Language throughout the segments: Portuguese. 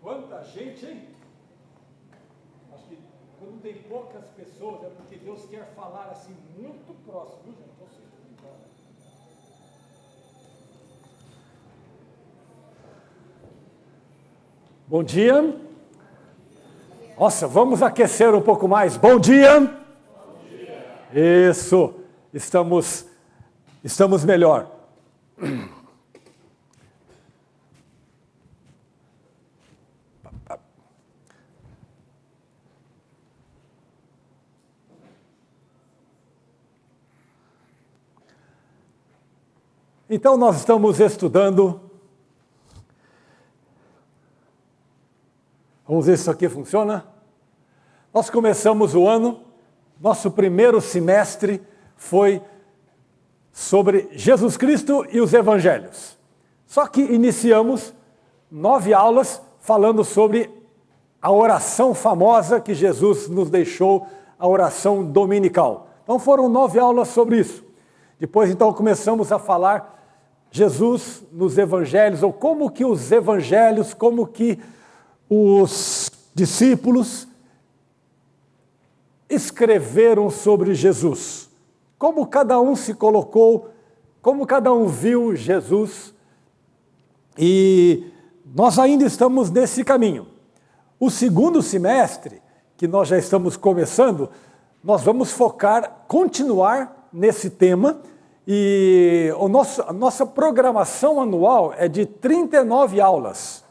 Quanta gente, hein? Acho que quando tem poucas pessoas é porque Deus quer falar assim muito próximo, viu, gente? Ou seja, bom dia. Nossa, vamos aquecer um pouco mais. Bom dia. Bom dia. Isso. Estamos melhor. Então, nós estamos estudando. Vamos ver se isso aqui funciona. Nós começamos o ano, nosso primeiro semestre foi sobre Jesus Cristo e os Evangelhos. Só que iniciamos 9 aulas falando sobre a oração famosa que Jesus nos deixou, a oração dominical. Então foram 9 aulas sobre isso. Depois então começamos a falar Jesus nos Evangelhos, ou como que os Evangelhos, como que os discípulos escreveram sobre Jesus. Como cada um se colocou, como cada um viu Jesus. E nós ainda estamos nesse caminho. O segundo semestre, que nós já estamos começando, nós vamos continuar nesse tema. E a nossa programação anual é de 39 aulas.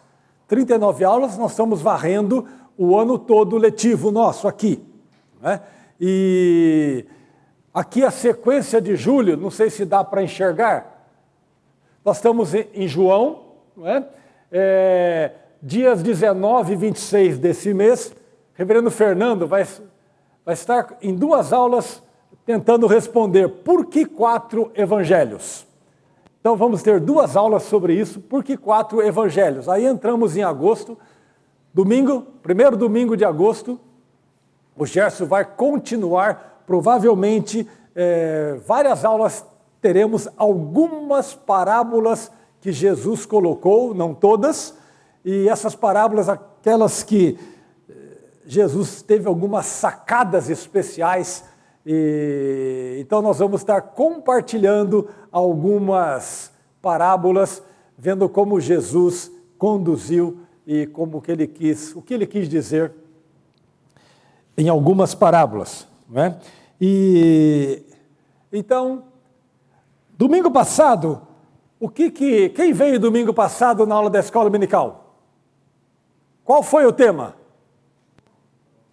39 aulas, nós estamos varrendo o ano todo letivo nosso aqui. Né? E aqui a sequência de julho, não sei se dá para enxergar, nós estamos em João, né? Dias 19 e 26 desse mês, reverendo Fernando vai estar em 2 aulas tentando responder por que 4 evangelhos. Então vamos ter 2 aulas sobre isso, por que 4 evangelhos. Aí entramos em agosto, primeiro domingo de agosto, o Gerson vai continuar, provavelmente várias aulas teremos algumas parábolas que Jesus colocou, não todas, e essas parábolas, aquelas que Jesus teve algumas sacadas especiais. Então nós vamos estar compartilhando algumas parábolas, vendo como Jesus conduziu e como que ele quis, o que ele quis dizer em algumas parábolas, não é? E então, domingo passado, quem veio domingo passado na aula da escola dominical? Qual foi o tema?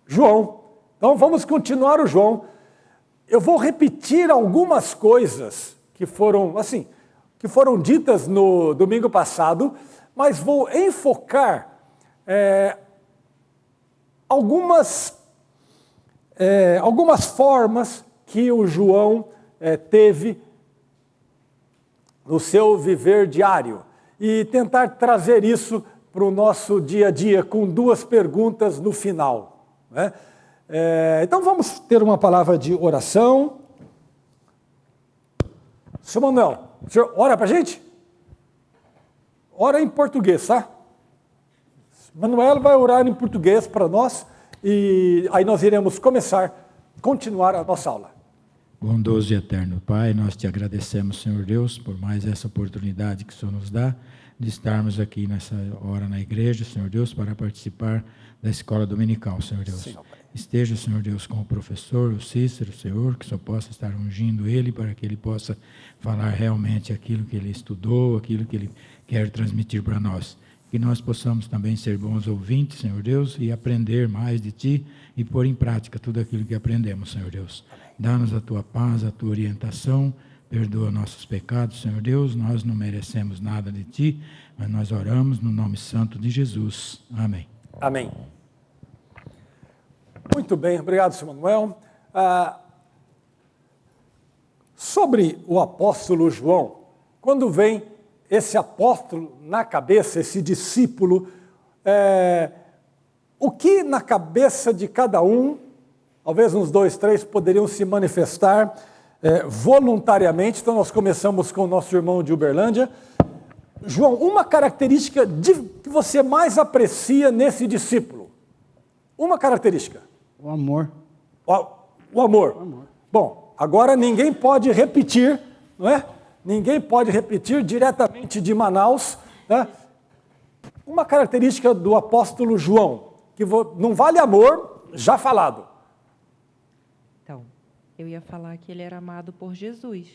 João. Então vamos continuar o João. Eu vou repetir algumas coisas que foram ditas no domingo passado, mas vou enfocar algumas formas que o João teve no seu viver diário e tentar trazer isso para o nosso dia a dia com 2 perguntas no final, né? Então vamos ter uma palavra de oração. Seu Manuel, o senhor ora para a gente? Ora em português, tá? Manuel vai orar em português para nós e aí nós iremos continuar a nossa aula. Bondoso e eterno Pai, nós te agradecemos, Senhor Deus, por mais essa oportunidade que o Senhor nos dá de estarmos aqui nessa hora na igreja, Senhor Deus, para participar da escola dominical, Senhor Deus. Sim, esteja, Senhor Deus, com o professor, o Cícero, Senhor, que só possa estar ungindo ele para que ele possa falar realmente aquilo que ele estudou, aquilo que ele quer transmitir para nós. Que nós possamos também ser bons ouvintes, Senhor Deus, e aprender mais de Ti e pôr em prática tudo aquilo que aprendemos, Senhor Deus. Dá-nos a Tua paz, a Tua orientação, perdoa nossos pecados, Senhor Deus, nós não merecemos nada de Ti, mas nós oramos no nome santo de Jesus. Amém. Amém. Muito bem, obrigado, Sr. Manuel. Sobre o apóstolo João, quando vem esse apóstolo na cabeça, esse discípulo, o que na cabeça de cada um, talvez uns 2, 3, poderiam se manifestar voluntariamente. Então nós começamos com o nosso irmão de Uberlândia. João, uma característica que você mais aprecia nesse discípulo. Uma característica. O amor. O amor. Bom, agora ninguém pode repetir, não é? Ninguém pode repetir diretamente de Manaus, né? Uma característica do apóstolo João, que não vale amor, já falado. Então, eu ia falar que ele era amado por Jesus.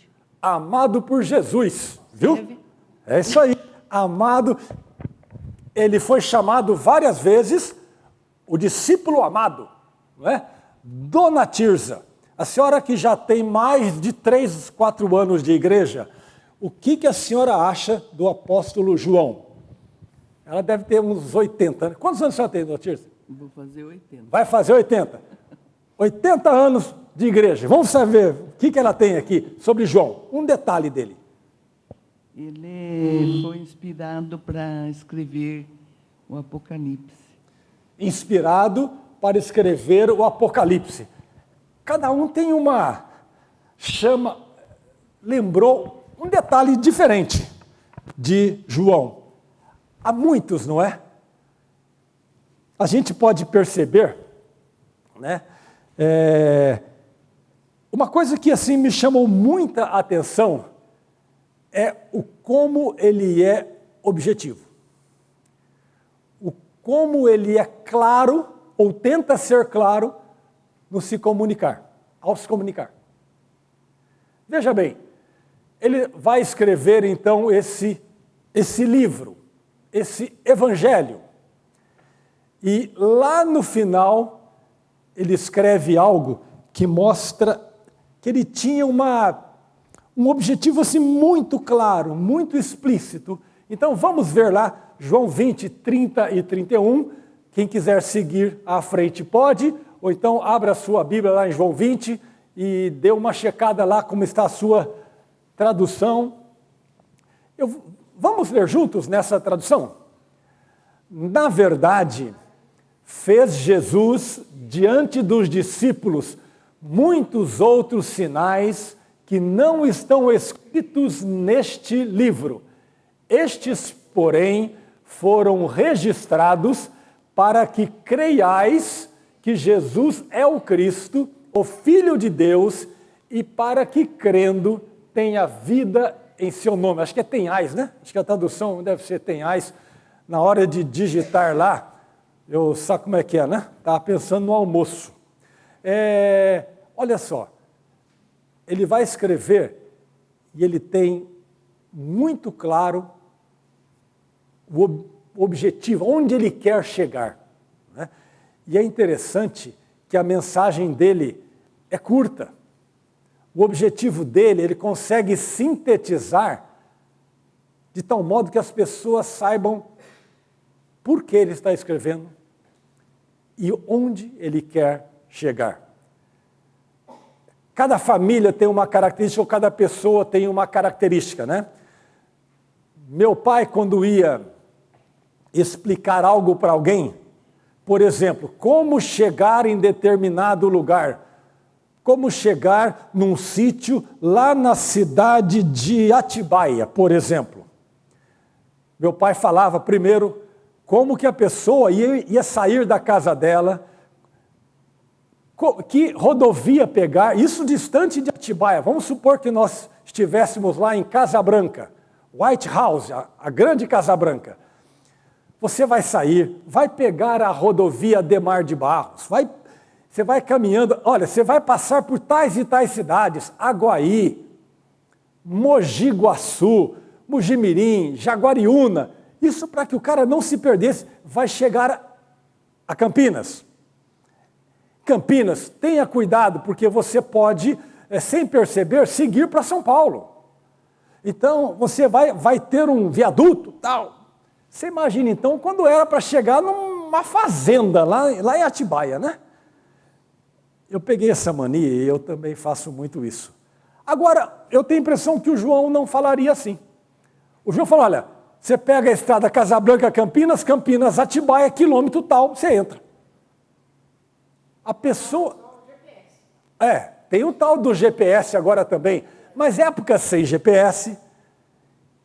Amado por Jesus, viu? É isso aí, amado. Ele foi chamado várias vezes o discípulo amado, não é? Dona Tirza, a senhora que já tem mais de 3, 4 anos de igreja, o que a senhora acha do apóstolo João? Ela deve ter uns 80. Quantos anos a senhora tem, Dona Tirza? Vou fazer 80. Vai fazer 80. 80 anos de igreja. Vamos saber o que ela tem aqui sobre João. Um detalhe dele. Ele foi inspirado para escrever o Apocalipse. Inspirado para escrever o Apocalipse. Cada um tem uma chama, lembrou um detalhe diferente de João. Há muitos, não é? A gente pode perceber, né? Uma coisa que assim me chamou muita atenção é o como ele é objetivo. O como ele é claro, ou tenta ser claro, no se comunicar, ao se comunicar. Veja bem, ele vai escrever então esse livro, esse evangelho. E lá no final, ele escreve algo que mostra que ele tinha um objetivo assim muito claro, muito explícito. Então vamos ver lá, João 20, 30 e 31. Quem quiser seguir à frente pode, ou então abra a sua Bíblia lá em João 20 e dê uma checada lá como está a sua tradução. Vamos ler juntos nessa tradução? Na verdade, fez Jesus diante dos discípulos muitos outros sinais que não estão escritos neste livro. Estes, porém, foram registrados para que creiais que Jesus é o Cristo, o Filho de Deus, e para que, crendo, tenha vida em seu nome. Acho que é tenhais, né? Acho que a tradução deve ser tenhais. Na hora de digitar lá, eu sabe como é que é, né? Estava pensando no almoço. Olha só, ele vai escrever e ele tem muito claro o objetivo, onde ele quer chegar, né? E é interessante que a mensagem dele é curta. O objetivo dele, ele consegue sintetizar de tal modo que as pessoas saibam por que ele está escrevendo e onde ele quer chegar. Cada família tem uma característica, ou cada pessoa tem uma característica, né? Meu pai, quando ia explicar algo para alguém, por exemplo, como chegar em determinado lugar, como chegar num sítio lá na cidade de Atibaia, por exemplo. Meu pai falava primeiro como que a pessoa ia sair da casa dela, que rodovia pegar, isso distante de Atibaia. Vamos supor que nós estivéssemos lá em Casa Branca, White House, a grande Casa Branca. Você vai sair, vai pegar a rodovia Ademar de Barros, você vai caminhando, olha, você vai passar por tais e tais cidades, Aguaí, Mogi Guaçu, Mojimirim, Jaguariúna. Isso para que o cara não se perdesse, vai chegar a Campinas. Campinas, tenha cuidado, porque você pode, sem perceber, seguir para São Paulo. Então, você vai ter um viaduto, tal. Você imagina, então, quando era para chegar numa fazenda, lá em Atibaia, né? Eu peguei essa mania e eu também faço muito isso. Agora, eu tenho a impressão que o João não falaria assim. O João falou, olha, você pega a estrada Casabranca, Campinas, Campinas, Atibaia, quilômetro tal, você entra. A pessoa... tem o tal do GPS agora também, mas época sem GPS,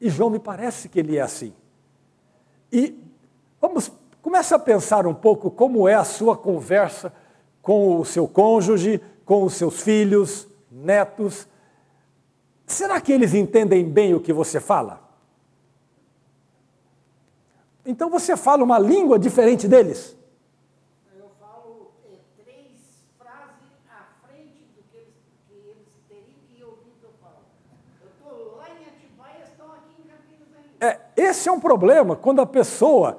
E João me parece que ele é assim. E comece a pensar um pouco como é a sua conversa com o seu cônjuge, com os seus filhos, netos. Será que eles entendem bem o que você fala? Então você fala uma língua diferente deles? Eu falo 3 frases à frente do que eles teriam que ouvir que eu falo. Eu estou lá em Atibaia, eles estão aqui em Campinas ainda. Esse é um problema quando a pessoa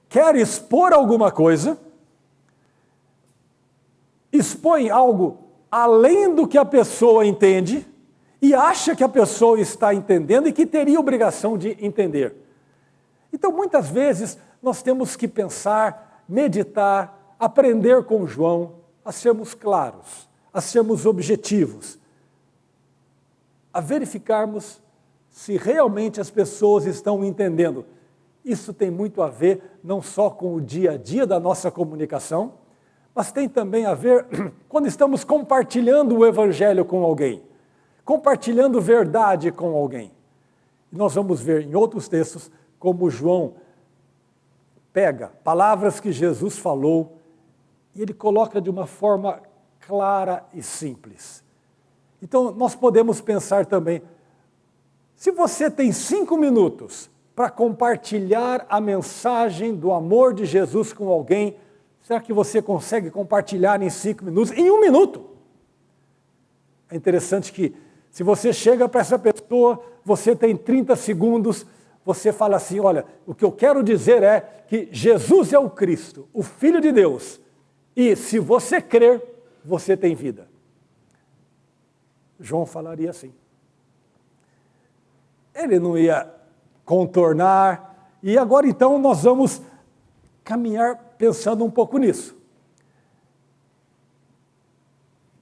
quer expor alguma coisa, expõe algo além do que a pessoa entende e acha que a pessoa está entendendo e que teria obrigação de entender. Então, muitas vezes, nós temos que pensar, meditar, aprender com João, a sermos claros, a sermos objetivos, a verificarmos se realmente as pessoas estão entendendo. Isso tem muito a ver não só com o dia a dia da nossa comunicação, mas tem também a ver quando estamos compartilhando o Evangelho com alguém, compartilhando verdade com alguém. E nós vamos ver em outros textos como João pega palavras que Jesus falou e ele coloca de uma forma clara e simples. Então, nós podemos pensar também, se você tem 5 minutos para compartilhar a mensagem do amor de Jesus com alguém, será que você consegue compartilhar em 5 minutos? Em 1 minuto! É interessante que, se você chega para essa pessoa, você tem 30 segundos, você fala assim, olha, o que eu quero dizer é que Jesus é o Cristo, o Filho de Deus, e se você crer, você tem vida. João falaria assim. Ele não ia contornar, e agora então nós vamos caminhar pensando um pouco nisso.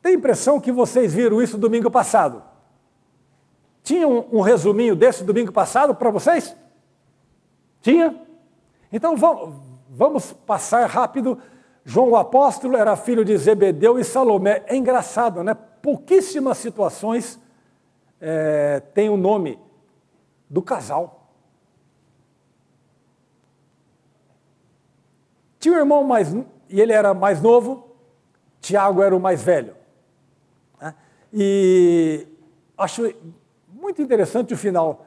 Tem a impressão que vocês viram isso domingo passado? Tinha um resuminho desse domingo passado para vocês? Tinha? Então vamos passar rápido. João o apóstolo era filho de Zebedeu e Salomé. É engraçado, né? Pouquíssimas situações tem o nome do casal. Tinha um irmão e ele era mais novo, Tiago era o mais velho. Né? E acho muito interessante o final.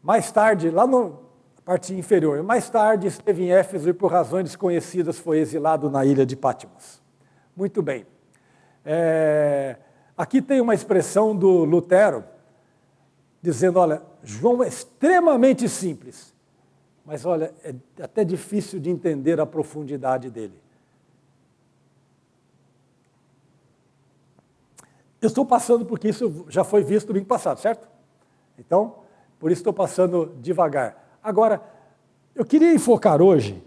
Mais tarde, lá na parte inferior, mais tarde esteve em Éfeso e por razões desconhecidas foi exilado na ilha de Patmos. Muito bem. Aqui tem uma expressão do Lutero, dizendo, olha, João é extremamente simples, mas olha, é até difícil de entender a profundidade dele. Eu estou passando porque isso já foi visto domingo passado, certo? Então, por isso estou passando devagar. Agora, eu queria enfocar hoje,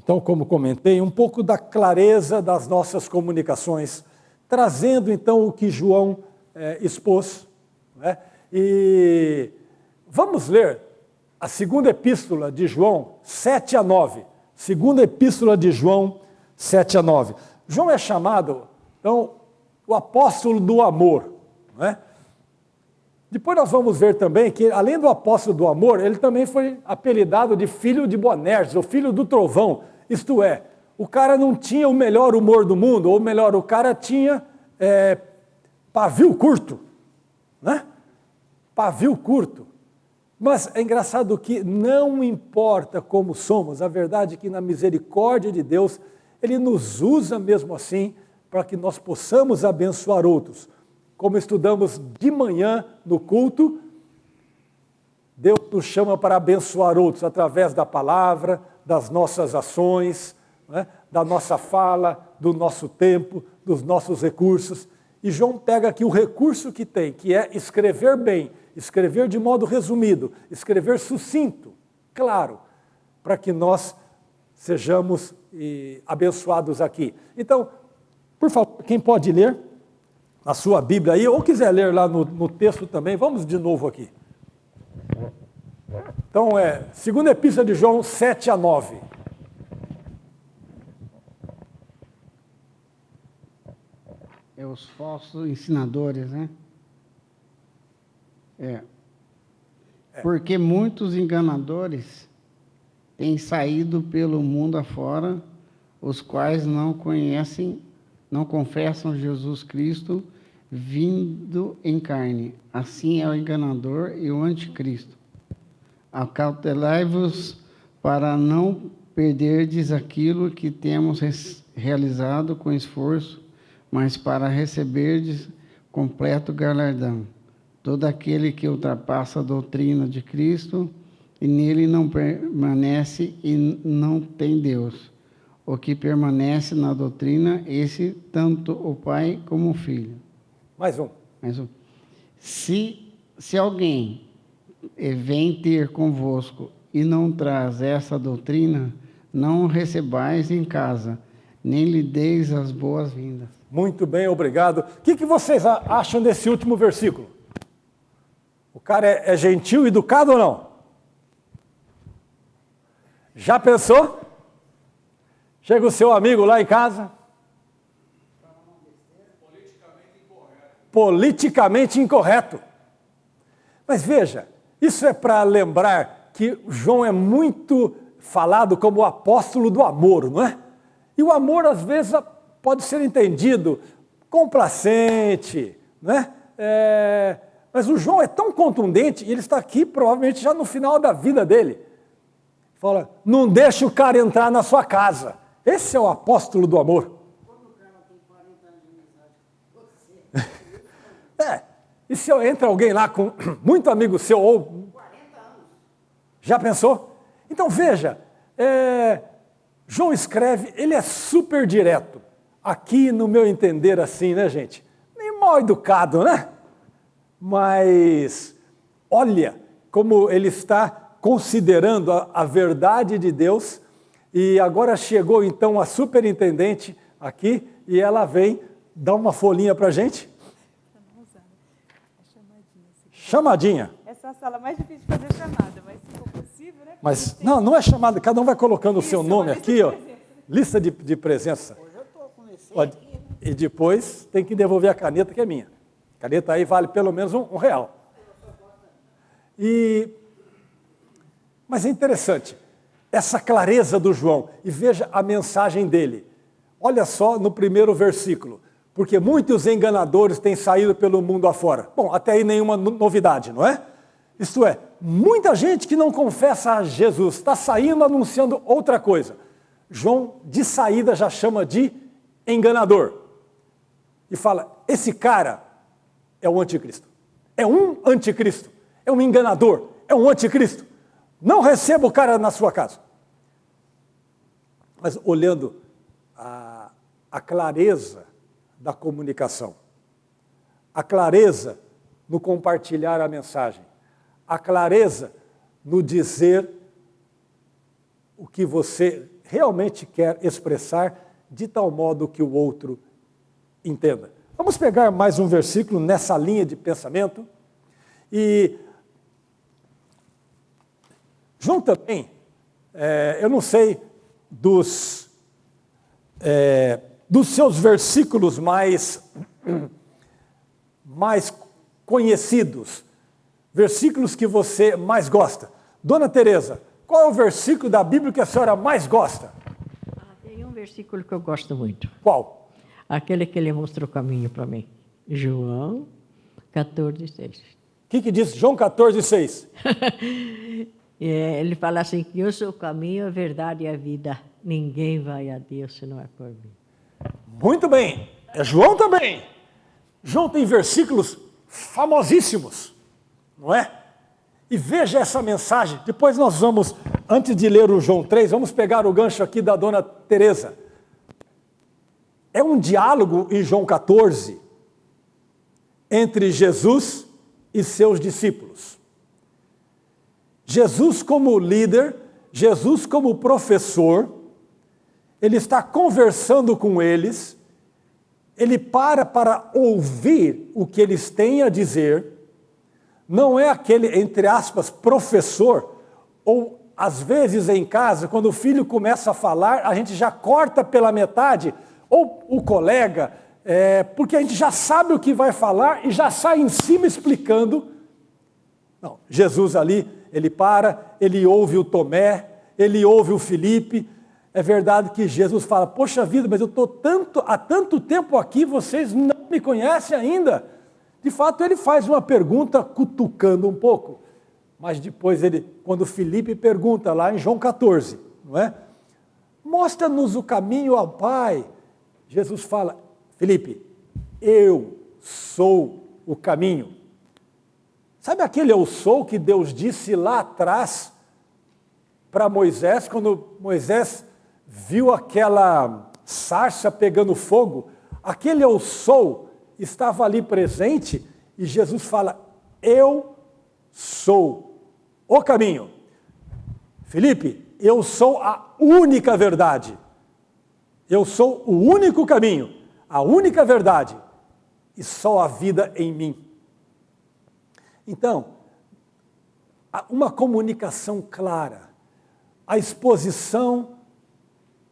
então, como comentei, um pouco da clareza das nossas comunicações, trazendo, então, o que João expôs. Né? E vamos ler a segunda epístola de João, 7-9. Segunda epístola de João, 7-9. João é chamado, então, o apóstolo do amor. Não é? Depois nós vamos ver também que, além do apóstolo do amor, ele também foi apelidado de filho de Boanerges, ou filho do trovão. Isto é, o cara não tinha o melhor humor do mundo, ou melhor, o cara tinha pavio curto. Né? Pavio curto. Mas é engraçado que não importa como somos, a verdade é que na misericórdia de Deus, Ele nos usa mesmo assim para que nós possamos abençoar outros. Como estudamos de manhã no culto, Deus nos chama para abençoar outros através da palavra, das nossas ações, né, da nossa fala, do nosso tempo, dos nossos recursos. E João pega aqui o recurso que tem, que é escrever bem, escrever de modo resumido, escrever sucinto, claro, para que nós sejamos abençoados aqui. Então, por favor, quem pode ler a sua Bíblia aí, ou quiser ler lá no texto também, vamos de novo aqui. Então, segunda epístola de João, 7-9. Os falsos ensinadores, né? Porque muitos enganadores têm saído pelo mundo afora, os quais não conhecem, não confessam Jesus Cristo vindo em carne. Assim é o enganador e o anticristo. Acautelai-vos para não perderdes aquilo que temos realizado com esforço, mas para receberdes completo galardão. Todo aquele que ultrapassa a doutrina de Cristo e nele não permanece e não tem Deus. O que permanece na doutrina, esse tanto o Pai como o Filho. Mais um. Se alguém vem ter convosco e não traz essa doutrina, não o recebais em casa, nem lhe deis as boas-vindas. Muito bem, obrigado. O que vocês acham desse último versículo? O cara é gentil, educado ou não? Já pensou? Chega o seu amigo lá em casa. Politicamente incorreto. Mas veja, isso é para lembrar que João é muito falado como o apóstolo do amor, não é? E o amor, às vezes, pode ser entendido complacente, não é? Mas o João é tão contundente, e ele está aqui provavelmente já no final da vida dele. Fala, não deixa o cara entrar na sua casa. Esse é o apóstolo do amor. Quando o cara tem 40 anos de amizade com você... E se entra alguém lá com muito amigo seu, ou... 40 anos. Já pensou? Então veja, João escreve, ele é super direto. Aqui, no meu entender, assim, né, gente? Nem mal educado, né? Mas olha como ele está considerando a verdade de Deus, e agora chegou então a superintendente aqui, e ela vem dar uma folhinha para a gente. Chamadinha. Essa é a sala mais difícil de fazer chamada, mas se for possível, né? Mas não é chamada, cada um vai colocando o seu nome aqui, ó. Lista de presença. Hoje eu estou com esse Pode. aqui, né? E depois tem que devolver a caneta, que é minha. A caneta aí vale pelo menos R$1. Mas é interessante, essa clareza do João. E veja a mensagem dele. Olha só no primeiro versículo. Porque muitos enganadores têm saído pelo mundo afora. Bom, até aí nenhuma novidade, não é? Isto é, muita gente que não confessa a Jesus está saindo anunciando outra coisa. João, de saída, já chama de enganador. E fala, esse cara é o anticristo. É um anticristo. É um enganador. É um anticristo. Não receba o cara na sua casa. Mas olhando a clareza da comunicação, a clareza no compartilhar a mensagem, a clareza no dizer o que você realmente quer expressar de tal modo que o outro entenda. Vamos pegar mais um versículo nessa linha de pensamento. E João também, eu não sei dos seus versículos mais conhecidos, versículos que você mais gosta. Dona Tereza, qual é o versículo da Bíblia que a senhora mais gosta? Tem um versículo que eu gosto muito. Qual? Aquele que ele mostrou o caminho para mim. João 14:6. O que diz João 14:6? Ele fala assim, que eu sou o caminho, a verdade e a vida. Ninguém vai a Deus se não é por mim. Muito bem. É João também. João tem versículos famosíssimos, não é? E veja essa mensagem. Depois nós vamos, antes de ler o João 3, vamos pegar o gancho aqui da Dona Tereza. É um diálogo em João 14 entre Jesus e seus discípulos. Jesus como líder, Jesus como professor, ele está conversando com eles, ele para ouvir o que eles têm a dizer, não é aquele, entre aspas, professor, ou às vezes em casa, quando o filho começa a falar, a gente já corta pela metade, ou o colega, porque a gente já sabe o que vai falar e já sai em cima explicando. Não, Jesus ali ele para, ele ouve o Tomé, ele ouve o Filipe. É verdade que Jesus fala, poxa vida, mas eu estou há tanto tempo aqui, vocês não me conhecem ainda. De fato, ele faz uma pergunta cutucando um pouco. Mas depois, quando Filipe pergunta lá em João 14, não é? Mostra-nos o caminho ao Pai. Jesus fala, Filipe, eu sou o caminho. Sabe aquele eu sou que Deus disse lá atrás para Moisés, quando Moisés viu aquela sarça pegando fogo? Aquele eu sou estava ali presente e Jesus fala, eu sou o caminho. Filipe, eu sou a única verdade. Eu sou o único caminho, a única verdade e só a vida em mim. Então, uma comunicação clara, a exposição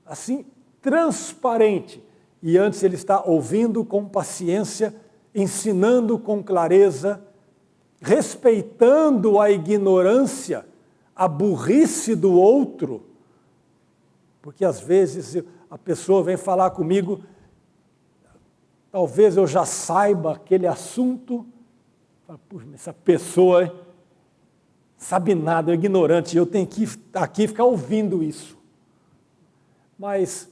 assim transparente. E antes ele está ouvindo com paciência, ensinando com clareza, respeitando a ignorância, a burrice do outro. Porque às vezes a pessoa vem falar comigo, talvez eu já saiba aquele assunto, puxa, essa pessoa sabe nada, é ignorante, eu tenho que aqui ficar ouvindo isso. Mas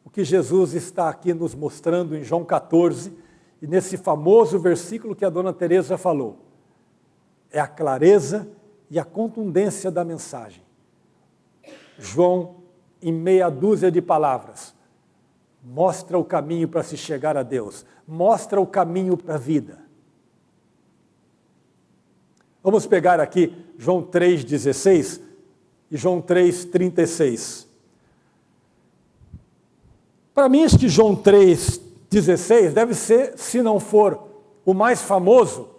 o que Jesus está aqui nos mostrando em João 14, e nesse famoso versículo que a dona Teresa falou, é a clareza e a contundência da mensagem. João, em meia dúzia de palavras, mostra o caminho para se chegar a Deus, mostra o caminho para a vida. Vamos pegar aqui João 3,16 e João 3,36. Para mim, este João 3,16 deve ser, se não for o mais famoso,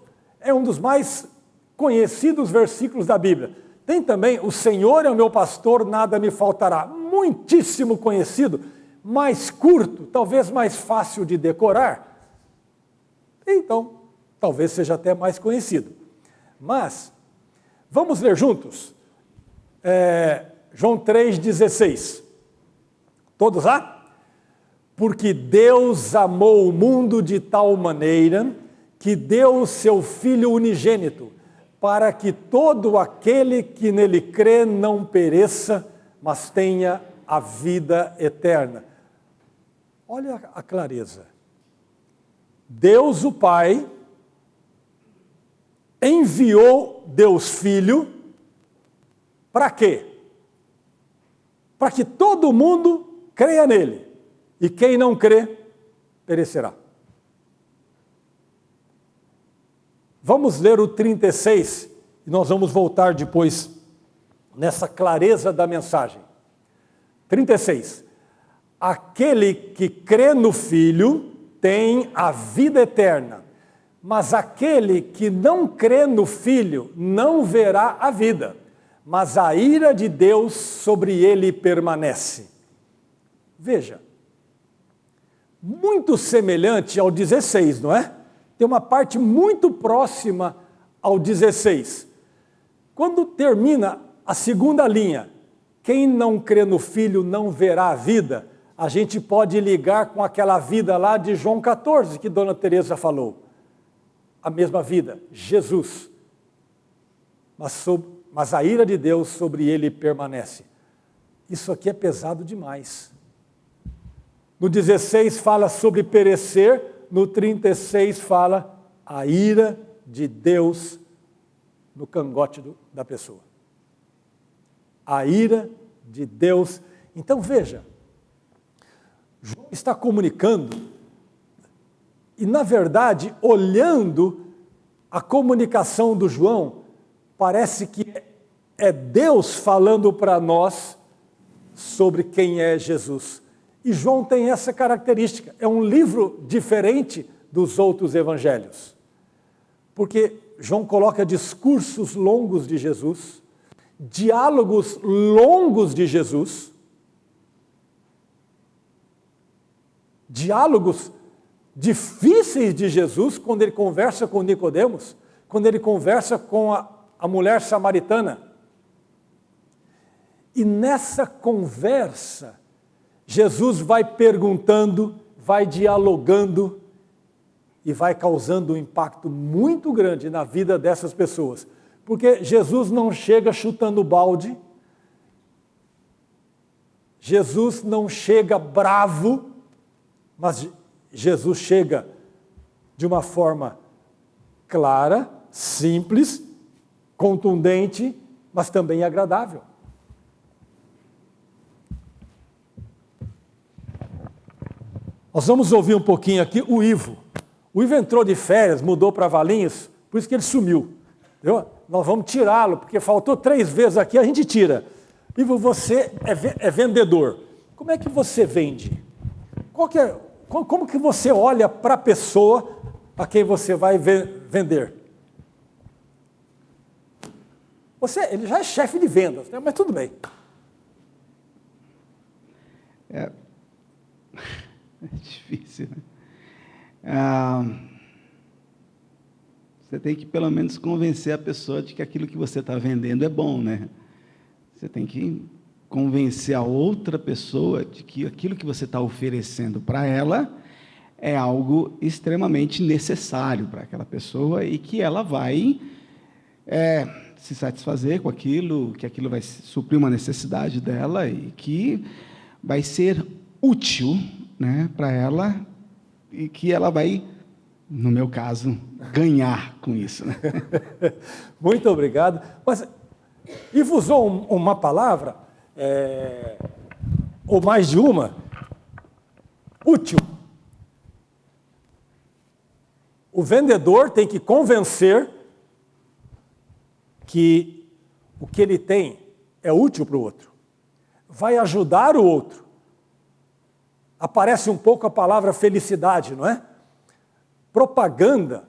é um dos mais conhecidos versículos da Bíblia. Tem também, o Senhor é o meu pastor, nada me faltará. Muitíssimo conhecido, mais curto, talvez mais fácil de decorar. Então, talvez seja até mais conhecido. Mas, vamos ler juntos? João 3,16. Todos lá? Porque Deus amou o mundo de tal maneira que deu o seu Filho unigênito, para que todo aquele que nele crê não pereça, mas tenha a vida eterna. Olha a clareza. Deus o Pai enviou Deus Filho para quê? Para que todo mundo creia nele. E quem não crê, perecerá. Vamos ler o 36 e nós vamos voltar depois nessa clareza da mensagem. 36. Aquele que crê no Filho tem a vida eterna, mas aquele que não crê no Filho não verá a vida, mas a ira de Deus sobre ele permanece. Veja, muito semelhante ao 16, não é? Tem uma parte muito próxima ao 16. Quando termina a segunda linha, quem não crê no Filho não verá a vida, a gente pode ligar com aquela vida lá de João 14, que dona Teresa falou. A mesma vida, Jesus. Mas a ira de Deus sobre ele permanece. Isso aqui é pesado demais. No 16 fala sobre perecer, no 36 fala a ira de Deus no cangote da pessoa. A ira de Deus. Então veja, João está comunicando e na verdade, olhando a comunicação do João, parece que é Deus falando para nós sobre quem é Jesus. E João tem essa característica, é um livro diferente dos outros evangelhos. Porque João coloca discursos longos de Jesus, diálogos longos de Jesus, diálogos difíceis de Jesus, quando ele conversa com Nicodemos, quando ele conversa com a mulher samaritana. E nessa conversa, Jesus vai perguntando, vai dialogando e vai causando um impacto muito grande na vida dessas pessoas. Porque Jesus não chega chutando balde, Jesus não chega bravo, mas Jesus chega de uma forma clara, simples, contundente, mas também agradável. Nós vamos ouvir um pouquinho aqui o Ivo. O Ivo entrou de férias, mudou para Valinhos, por isso que ele sumiu. Entendeu? Nós vamos tirá-lo, porque faltou 3 vezes aqui, a gente tira. Ivo, você é vendedor. Como é que você vende? Como que você olha para a pessoa a quem você vai vender? Ele já é chefe de vendas, né? Mas tudo bem. É difícil, né? Você tem que pelo menos convencer a pessoa de que aquilo que você está vendendo é bom, né? Você tem que convencer a outra pessoa de que aquilo que você está oferecendo para ela é algo extremamente necessário para aquela pessoa e que ela vai se satisfazer com aquilo, que aquilo vai suprir uma necessidade dela e que vai ser útil, né, para ela e que ela vai, no meu caso, ganhar com isso. Né? Muito obrigado. Mas Ivo usou uma palavra, ou mais de uma, útil. O vendedor tem que convencer que o que ele tem é útil para o outro. Vai ajudar o outro. Aparece um pouco a palavra felicidade, não é? Propaganda,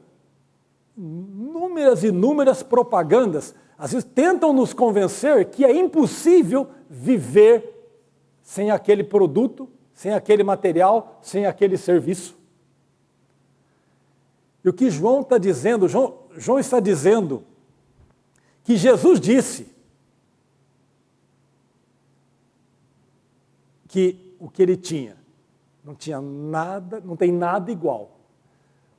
inúmeras propagandas, às vezes tentam nos convencer que é impossível viver sem aquele produto, sem aquele material, sem aquele serviço. E o que João está dizendo, João está dizendo que Jesus disse que o que ele tinha não tinha nada, não tem nada igual.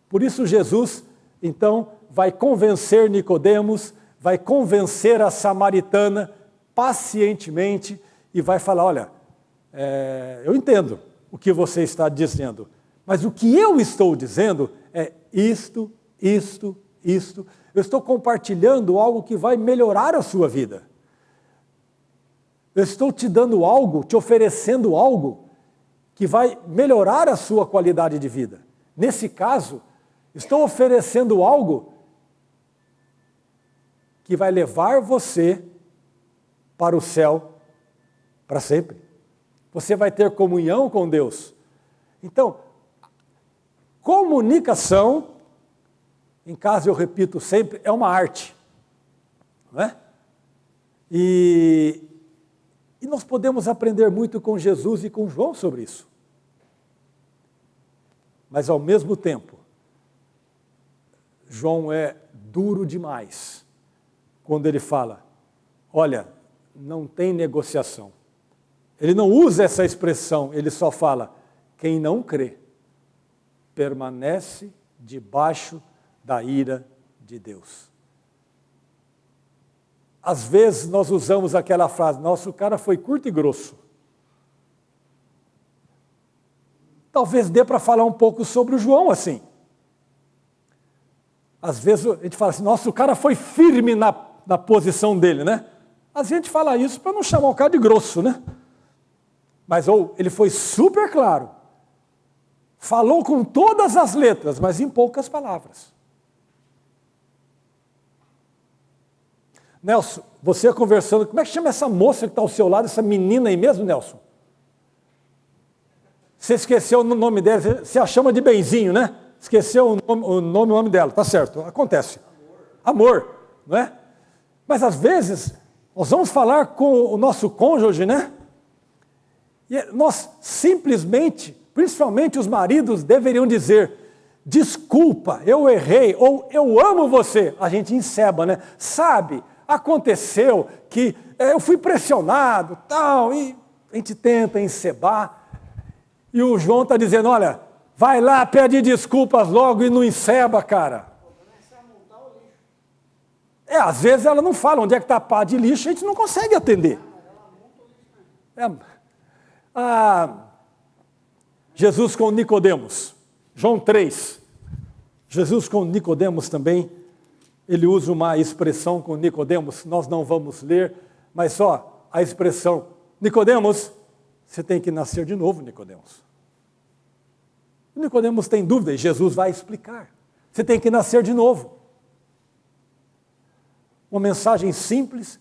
Por isso Jesus, então, vai convencer Nicodemos, vai convencer a samaritana pacientemente e vai falar, olha, eu entendo o que você está dizendo, mas o que eu estou dizendo é isto. Eu estou compartilhando algo que vai melhorar a sua vida. Eu estou te dando algo, te oferecendo algo que vai melhorar a sua qualidade de vida. Nesse caso, estou oferecendo algo que vai levar você para o céu para sempre. Você vai ter comunhão com Deus. Então, comunicação, em casa eu repito sempre, é uma arte. Não é? E nós podemos aprender muito com Jesus e com João sobre isso. Mas, ao mesmo tempo, João é duro demais quando ele fala, olha, não tem negociação. Ele não usa essa expressão, ele só fala, quem não crê permanece debaixo da ira de Deus. Às vezes nós usamos aquela frase, nossa, o cara foi curto e grosso. Talvez dê para falar um pouco sobre o João assim. Às vezes a gente fala assim, nossa, o cara foi firme na posição dele, né? Às vezes a gente fala isso para não chamar o cara de grosso, né? Mas ele foi super claro. Falou com todas as letras, mas em poucas palavras. Nelson, você conversando, como é que chama essa moça que está ao seu lado, essa menina aí mesmo, Nelson? Você esqueceu o nome dela, você a chama de Benzinho, né? Esqueceu o nome dela, tá certo, acontece. Amor, não é? Mas às vezes, nós vamos falar com o nosso cônjuge, né? E nós simplesmente, principalmente os maridos, deveriam dizer, desculpa, eu errei, ou eu amo você, a gente enceba, né? Sabe, aconteceu que eu fui pressionado, tal, e a gente tenta encebar, e o João está dizendo, olha, vai lá, pede desculpas logo e não enceba, cara. Às vezes ela não fala onde é que está a pá de lixo, a gente não consegue atender. Jesus com Nicodemos, João 3. Jesus com Nicodemos também, ele usa uma expressão com Nicodemos, nós não vamos ler, mas só a expressão, Nicodemos, você tem que nascer de novo, Nicodemos. Nicodemos tem dúvida, e Jesus vai explicar. Você tem que nascer de novo. Uma mensagem simples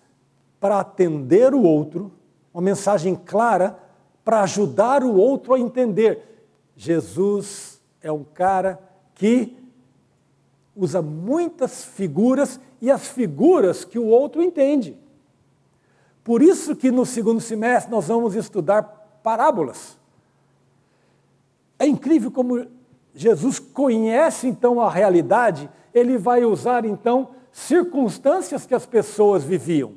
para atender o outro, uma mensagem clara para ajudar o outro a entender. Jesus é um cara que usa muitas figuras e as figuras que o outro entende. Por isso que no segundo semestre nós vamos estudar parábolas. É incrível como Jesus conhece então a realidade, ele vai usar então circunstâncias que as pessoas viviam,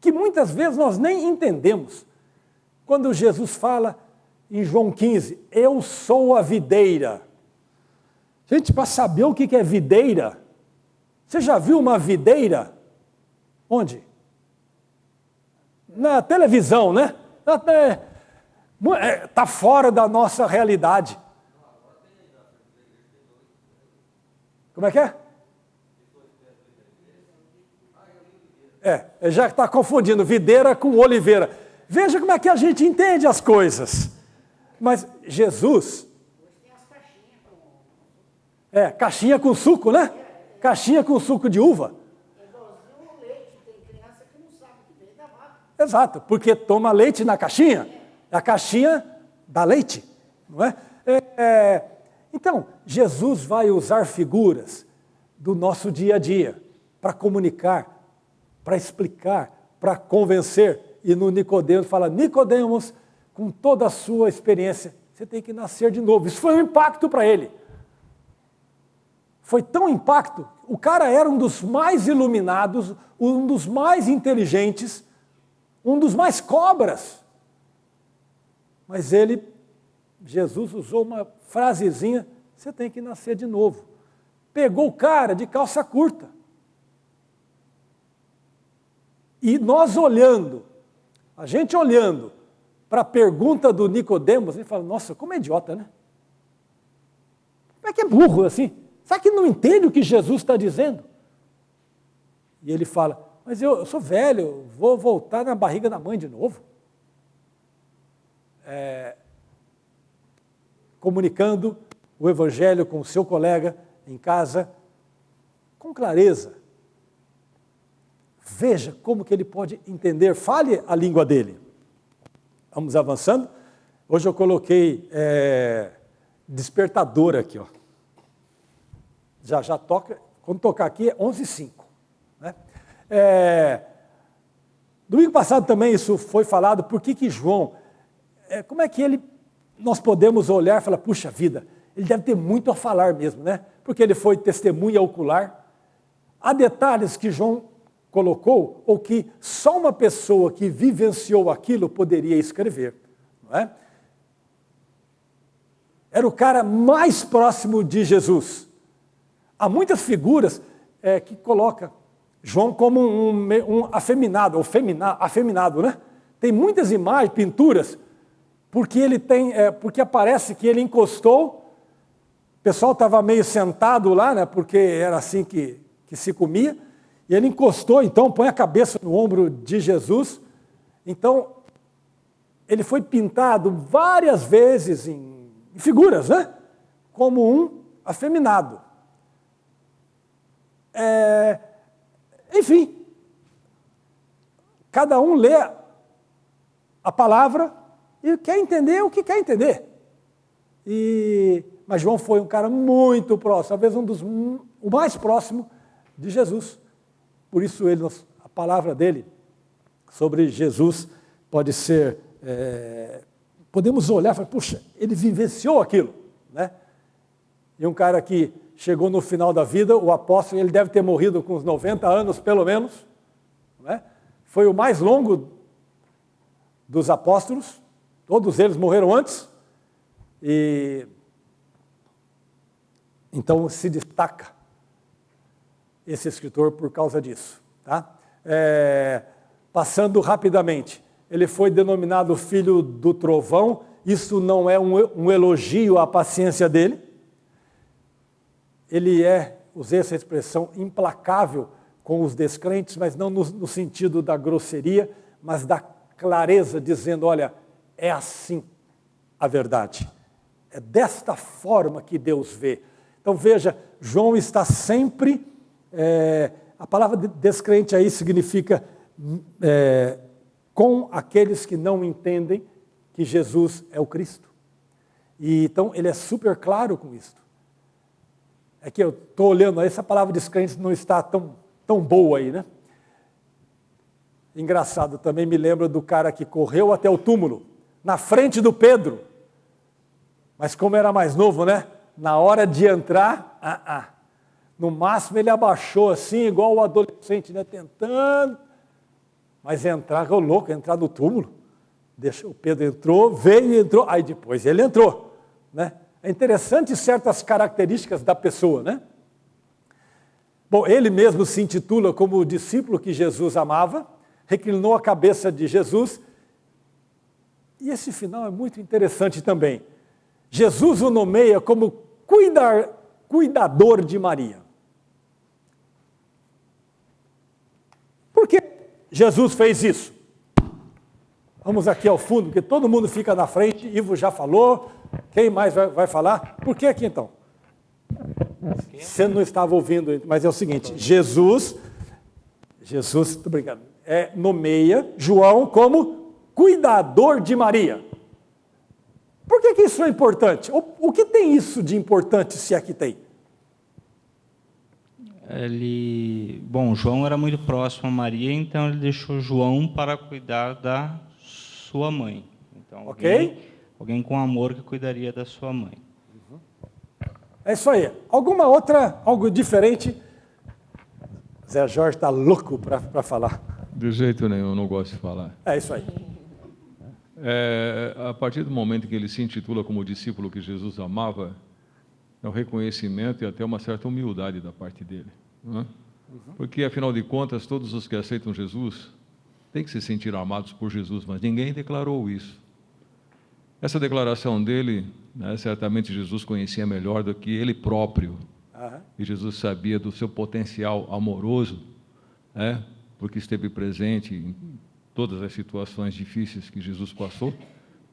que muitas vezes nós nem entendemos. Quando Jesus fala em João 15, eu sou a videira. Gente, para saber o que é videira, você já viu uma videira? Onde? Na televisão, né? Está fora da nossa realidade. Como é que é? Já está confundindo videira com oliveira. Veja como é que a gente entende as coisas. Mas Jesus... caixinha com suco, né? Caixinha com suco de uva. É igualzinho o leite, tem criança que não sabe que vem da vaca. Exato, porque toma leite na caixinha. A caixinha dá leite, não é? Então, Jesus vai usar figuras do nosso dia a dia para comunicar, para explicar, para convencer. E no Nicodemos fala, Nicodemos, com toda a sua experiência, você tem que nascer de novo. Isso foi um impacto para ele. Foi tão impacto, o cara era um dos mais iluminados, um dos mais inteligentes, um dos mais cobras. Mas Jesus usou uma frasezinha, você tem que nascer de novo. Pegou o cara de calça curta. E nós olhando, a gente olhando para a pergunta do Nicodemos, ele fala, nossa, como é idiota, né? Como é que é burro assim? Será que não entende o que Jesus está dizendo? E ele fala, mas eu sou velho, eu vou voltar na barriga da mãe de novo. Comunicando o evangelho com o seu colega em casa, com clareza. Veja como que ele pode entender, fale a língua dele. Vamos avançando. Hoje eu coloquei despertador aqui, ó. Já toca, quando tocar aqui é 11h05. Né? Domingo passado também isso foi falado, por que João, como é que nós podemos olhar e falar, puxa vida, ele deve ter muito a falar mesmo, né? Porque ele foi testemunha ocular. Há detalhes que João colocou, ou que só uma pessoa que vivenciou aquilo poderia escrever. Não é? Era o cara mais próximo de Jesus. Há muitas figuras que colocam João como um afeminado, ou afeminado, né? Tem muitas imagens, pinturas, porque porque aparece que ele encostou, o pessoal estava meio sentado lá, né? Porque era assim que se comia, e ele encostou, então põe a cabeça no ombro de Jesus. Então, ele foi pintado várias vezes em figuras, né? Como um afeminado. Enfim, cada um lê a palavra e quer entender o que quer entender. Mas João foi um cara muito próximo, talvez o mais próximo de Jesus. Por isso a palavra dele sobre Jesus pode ser, podemos olhar e falar, puxa, ele vivenciou aquilo, né? e um cara que chegou no final da vida, o apóstolo, ele deve ter morrido com uns 90 anos, pelo menos, não é? Foi o mais longo dos apóstolos, todos eles morreram antes, e então se destaca esse escritor por causa disso. Tá? Passando rapidamente, ele foi denominado filho do trovão. Isso não é um elogio à paciência dele. Ele usei essa expressão, implacável com os descrentes, mas não no sentido da grosseria, mas da clareza, dizendo, olha, é assim a verdade. É desta forma que Deus vê. Então veja, João está sempre, a palavra descrente aí significa com aqueles que não entendem que Jesus é o Cristo. E então ele é super claro com isso. É que eu estou olhando, essa palavra descrente não está tão boa aí, né? Engraçado, também me lembro do cara que correu até o túmulo, na frente do Pedro. Mas como era mais novo, né? Na hora de entrar, no máximo ele abaixou assim, igual o adolescente, né? Tentando. Mas entrar no túmulo. O Pedro entrou, veio e entrou, aí depois ele entrou, né? É interessante certas características da pessoa, né? Bom, ele mesmo se intitula como o discípulo que Jesus amava, reclinou a cabeça de Jesus, e esse final é muito interessante também. Jesus o nomeia como cuidador de Maria. Por que Jesus fez isso? Vamos aqui ao fundo, porque todo mundo fica na frente, Ivo já falou, quem mais vai falar? Por que aqui então? Você não estava ouvindo, mas é o seguinte, Jesus, muito obrigado, nomeia João como cuidador de Maria. Por que isso é importante? O que tem isso de importante, se aqui tem? João era muito próximo a Maria, então ele deixou João para cuidar da sua mãe. Então, alguém com amor que cuidaria da sua mãe. É isso aí. Algo diferente? Zé Jorge está louco para falar. De jeito nenhum, eu não gosto de falar. É isso aí. A partir do momento que ele se intitula como discípulo que Jesus amava, é um reconhecimento e até uma certa humildade da parte dele. Não é? Porque, afinal de contas, todos os que aceitam Jesus têm que se sentir amados por Jesus, mas ninguém declarou isso. Essa declaração dele, né, certamente Jesus conhecia melhor do que ele próprio. E Jesus sabia do seu potencial amoroso, porque esteve presente em todas as situações difíceis que Jesus passou.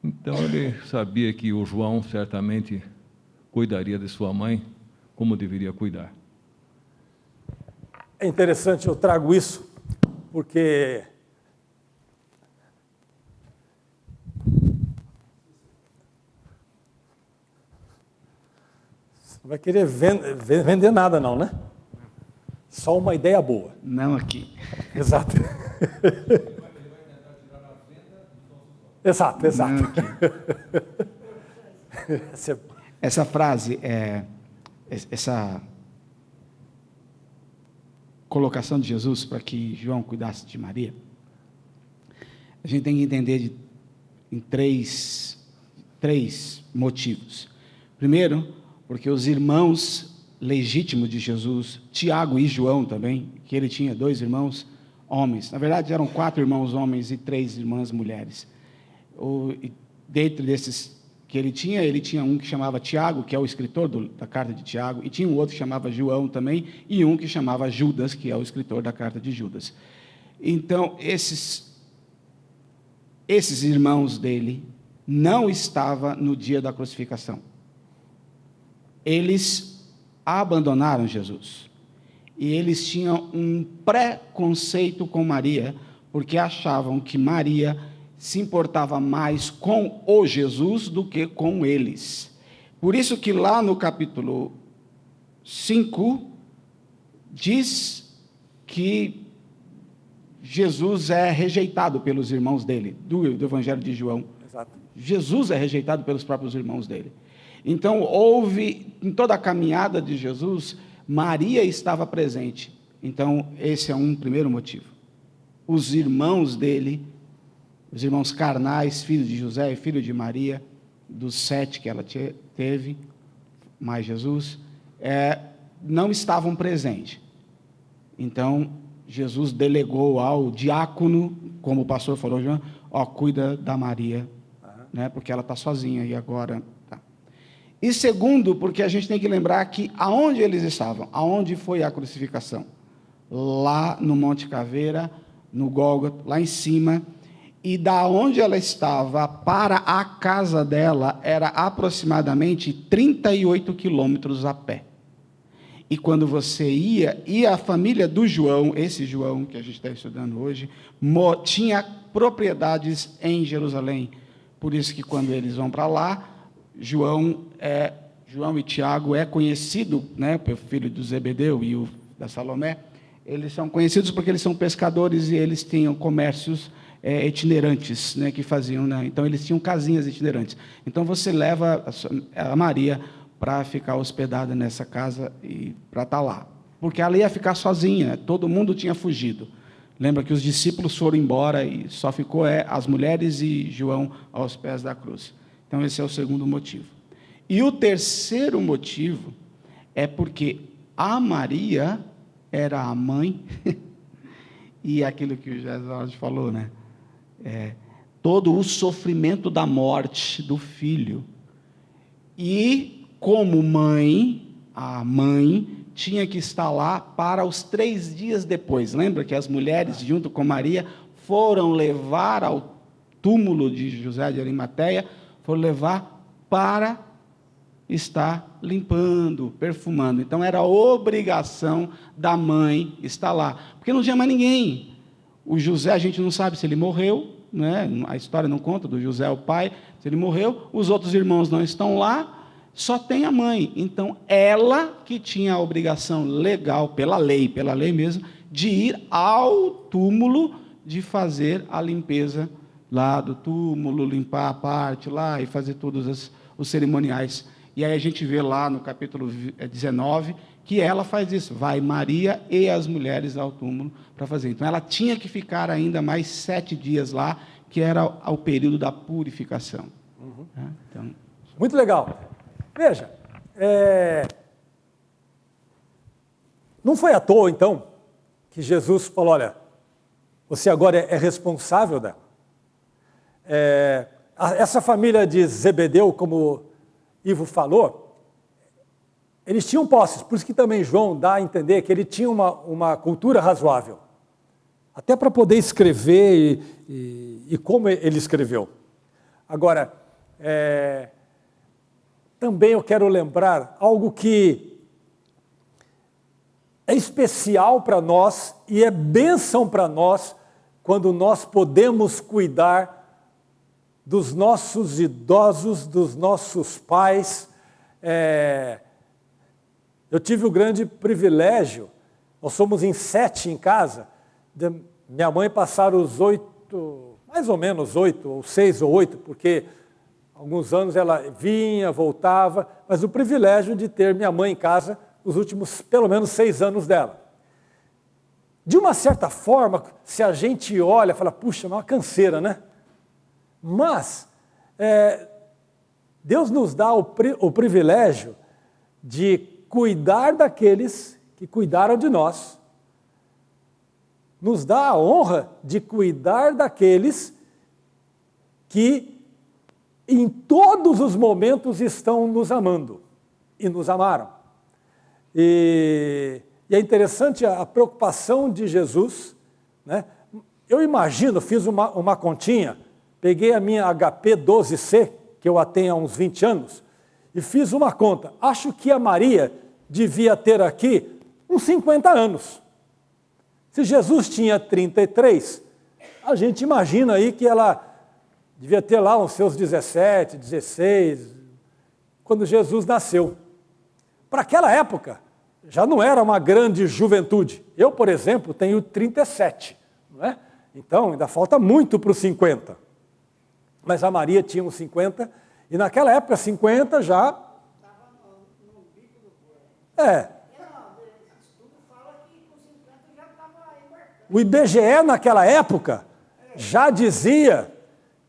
Então ele sabia que o João certamente cuidaria de sua mãe como deveria cuidar. É interessante, eu trago isso, porque você não vai querer vender nada não, né? Só uma ideia boa. Não aqui. Exato. Exato. Não aqui. Essa frase, essa colocação de Jesus para que João cuidasse de Maria, a gente tem que entender em três motivos. Primeiro, porque os irmãos legítimos de Jesus, Tiago e João também, que ele tinha 2 irmãos homens, na verdade eram 4 irmãos homens e 3 irmãs mulheres. Dentro desses que ele tinha um que chamava Tiago, que é o escritor da carta de Tiago, e tinha um outro que chamava João também, e um que chamava Judas, que é o escritor da carta de Judas. Então, esses irmãos dele não estavam no dia da crucificação. Eles abandonaram Jesus. E eles tinham um preconceito com Maria, porque achavam que Maria se importava mais com o Jesus do que com eles. Por isso que lá no capítulo 5, diz que Jesus é rejeitado pelos irmãos dele, do Evangelho de João. Exato. Jesus é rejeitado pelos próprios irmãos dele. Então, houve, em toda a caminhada de Jesus, Maria estava presente. Então, esse é um primeiro motivo. Os irmãos dele, os irmãos carnais, filho de José e filho de Maria, dos 7 que ela teve, mais Jesus, não estavam presentes. Então, Jesus delegou ao diácono, como o pastor falou, cuida da Maria, né, porque ela está sozinha e agora... Tá. E segundo, porque a gente tem que lembrar que aonde eles estavam, aonde foi a crucificação? Lá no Monte Caveira, no Gólgota, lá em cima, e da onde ela estava para a casa dela era aproximadamente 38 quilômetros a pé. E quando você ia, e a família do João, esse João que a gente está estudando hoje, tinha propriedades em Jerusalém. Por isso que quando eles vão para lá, João e Tiago é conhecido, né, pelo filho do Zebedeu e da Salomé, eles são conhecidos porque eles são pescadores e eles tinham comércios itinerantes, né, que faziam, né? Então eles tinham casinhas itinerantes. Então você leva a Maria para ficar hospedada nessa casa e para estar lá, porque ela ia ficar sozinha, todo mundo tinha fugido. Lembra que os discípulos foram embora e só ficou as mulheres e João aos pés da cruz. Então esse é o segundo motivo. E o terceiro motivo é porque a Maria era a mãe e aquilo que o Jesus falou, né? Todo o sofrimento da morte do filho. E como mãe, a mãe tinha que estar lá para os 3 dias depois. Lembra que as mulheres, junto com Maria, foram levar ao túmulo de José de Arimateia, foram levar para estar limpando, perfumando. Então era obrigação da mãe estar lá, porque não tinha mais ninguém. O José, a gente não sabe se ele morreu, né? A história não conta do José, o pai, se ele morreu, os outros irmãos não estão lá, só tem a mãe. Então, ela que tinha a obrigação legal, pela lei mesmo, de ir ao túmulo, de fazer a limpeza lá do túmulo, limpar a parte lá e fazer todos os cerimoniais. E aí a gente vê lá no capítulo 19 que ela faz isso, vai Maria e as mulheres ao túmulo para fazer. Então, ela tinha que ficar ainda mais 7 dias lá, que era o período da purificação. Uhum. Então, muito legal. Veja, não foi à toa, então, que Jesus falou, olha, você agora é responsável dela. Essa família de Zebedeu, como Ivo falou, eles tinham posses, por isso que também João dá a entender que ele tinha uma cultura razoável, até para poder escrever e como ele escreveu. Agora, também eu quero lembrar algo que é especial para nós e é bênção para nós quando nós podemos cuidar dos nossos idosos, dos nossos pais. Eu tive o grande privilégio, nós somos em 7 em casa, de minha mãe passar os 8, mais ou menos 8, ou 6 ou 8, porque alguns anos ela vinha, voltava, mas o privilégio de ter minha mãe em casa os últimos, pelo menos, 6 anos dela. De uma certa forma, se a gente olha, fala, puxa, é uma canseira, né? Mas, Deus nos dá o privilégio de cuidar daqueles que cuidaram de nós, nos dá a honra de cuidar daqueles que em todos os momentos estão nos amando e nos amaram. E é interessante a preocupação de Jesus, né? Eu imagino, fiz uma continha, peguei a minha HP 12C, que eu a tenho há uns 20 anos, e fiz uma conta. Acho que a Maria devia ter aqui uns 50 anos. Se Jesus tinha 33, a gente imagina aí que ela devia ter lá os seus 17, 16, quando Jesus nasceu. Para aquela época, já não era uma grande juventude. Eu, por exemplo, tenho 37, não é? Então, ainda falta muito para os 50. Mas a Maria tinha uns 50, e naquela época, 50 já O IBGE naquela época já dizia,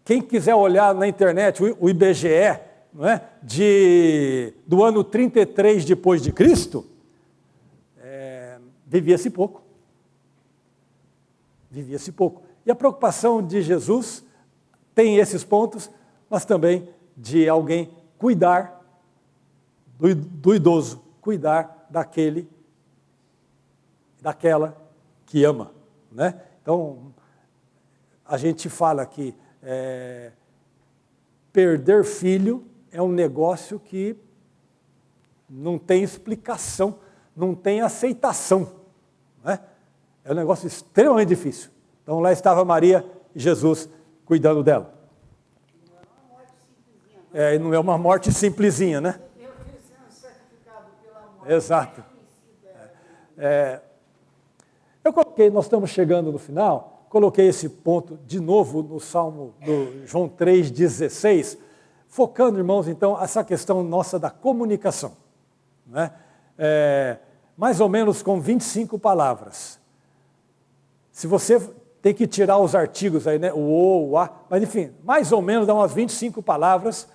quem quiser olhar na internet, o IBGE, não é? Do ano 33 depois de Cristo, vivia-se pouco. Vivia-se pouco. E a preocupação de Jesus tem esses pontos, mas também de alguém cuidar do idoso, cuidar daquela que ama, né? Então, a gente fala que perder filho é um negócio que não tem explicação, não tem aceitação, né? É um negócio extremamente difícil. Então, lá estava Maria e Jesus cuidando dela. Não é uma morte simplesinha, né? Exato. Eu coloquei, nós estamos chegando no final, coloquei esse ponto de novo no Salmo do João 3,16, focando, irmãos, então, essa questão nossa da comunicação, né? Mais ou menos com 25 palavras. Se você tem que tirar os artigos aí, né? O a, mas enfim, mais ou menos dá umas 25 palavras,